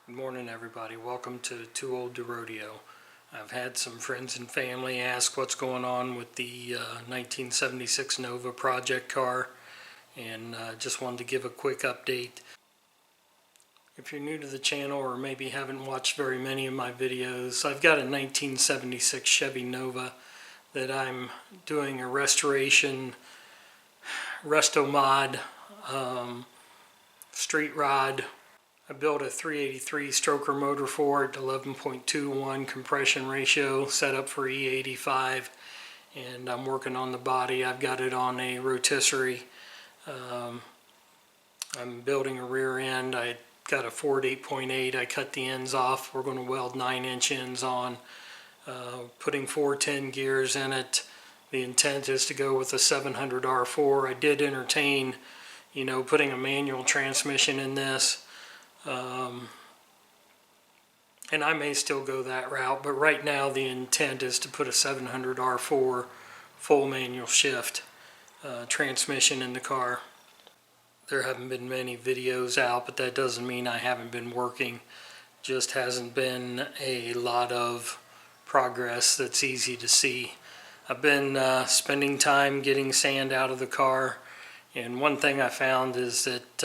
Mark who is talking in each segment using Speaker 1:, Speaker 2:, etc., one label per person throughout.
Speaker 1: Good morning, everybody. Welcome to Too Old to Rodeo. I've had some friends and family ask what's going on with the 1976 Nova project car, and just wanted to give a quick update. If you're new to the channel or maybe haven't watched very many of my videos, I've got a 1976 Chevy Nova that I'm doing a restoration, resto mod, street rod. I built a 383 stroker motor for it, 11.21 compression ratio, set up for E85, and I'm working on the body. I've got it on a rotisserie. I'm building a rear end. I got a Ford 8.8. I cut the ends off. We're going to weld 9-inch ends on, putting 410 gears in it. The intent is to go with a 700 R4. I did entertain, putting a manual transmission in this. And I may still go that route, but right now the intent is to put a 700 R4 full manual shift transmission in the car. There haven't been many videos out, but that doesn't mean I haven't been working. Just hasn't been a lot of progress that's easy to see. I've been spending time getting sand out of the car, and one thing I found is that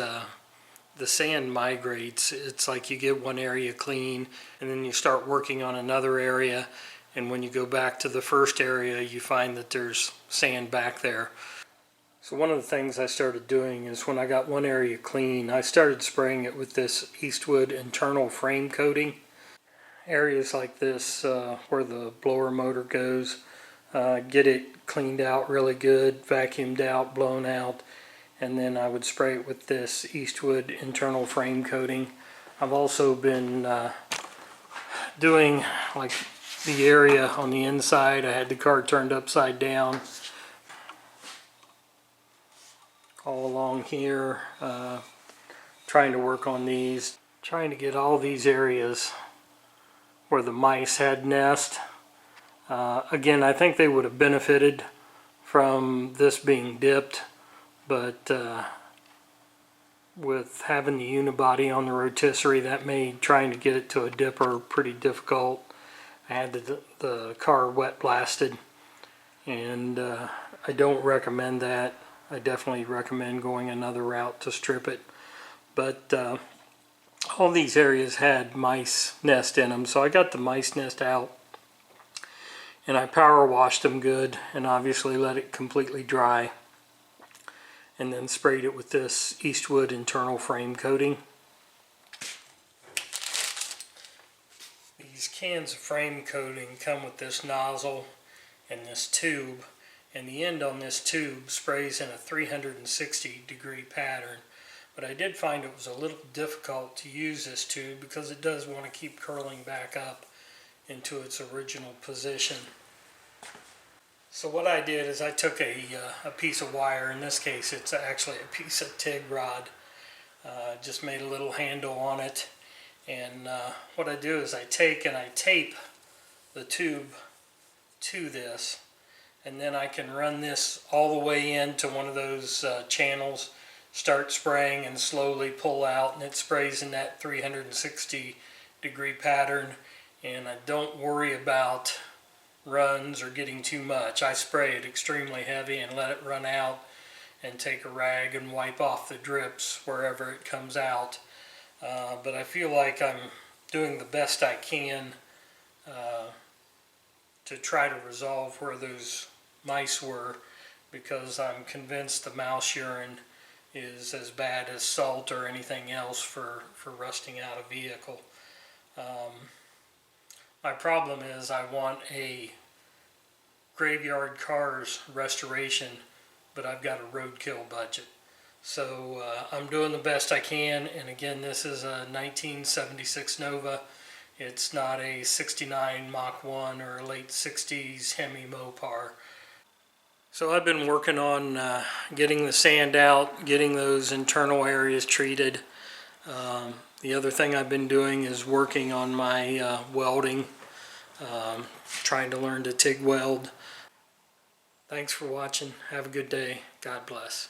Speaker 1: the sand migrates. It's like you get one area clean and then you start working on another area, and when you go back to the first area you find that there's sand back there. So one of the things I started doing is when I got one area clean, I started spraying it with this Eastwood internal frame coating. Areas like this where the blower motor goes, get it cleaned out really good, vacuumed out, blown out, and then I would spray it with this Eastwood internal frame coating. I've also been doing like the area on the inside. I had the car turned upside down all along here, trying to work on these, trying to get all these areas where the mice had nest. Again, I think they would have benefited from this being dipped, but with having the unibody on the rotisserie, that made trying to get it to a dipper pretty difficult. I had the car wet blasted, and I don't recommend that. I definitely recommend going another route to strip it. But all these areas had mice nest in them, so I got the mice nest out and I power washed them good and obviously let it completely dry, and then sprayed it with this Eastwood internal frame coating. These cans of frame coating come with this nozzle and this tube, and the end on this tube sprays in a 360-degree pattern. But I did find it was a little difficult to use this tube because it does want to keep curling back up into its original position. So what I did is I took a piece of wire. In this case it's actually a piece of TIG rod. Just made a little handle on it, and what I do is I take and I tape the tube to this, and then I can run this all the way into one of those channels, start spraying and slowly pull out, and it sprays in that 360-degree pattern, and I don't worry about runs or getting too much. I spray it extremely heavy and let it run out and take a rag and wipe off the drips wherever it comes out. But I feel like I'm doing the best I can to try to resolve where those mice were, because I'm convinced the mouse urine is as bad as salt or anything else for rusting out a vehicle. My problem is I want a graveyard cars restoration, but I've got a roadkill budget. So I'm doing the best I can, and again, this is a 1976 Nova. It's not a 69 Mach 1 or a late 60s Hemi Mopar. So I've been working on getting the sand out, getting those internal areas treated. The other thing I've been doing is working on my welding, trying to learn to TIG weld. Thanks for watching. Have a good day. God bless.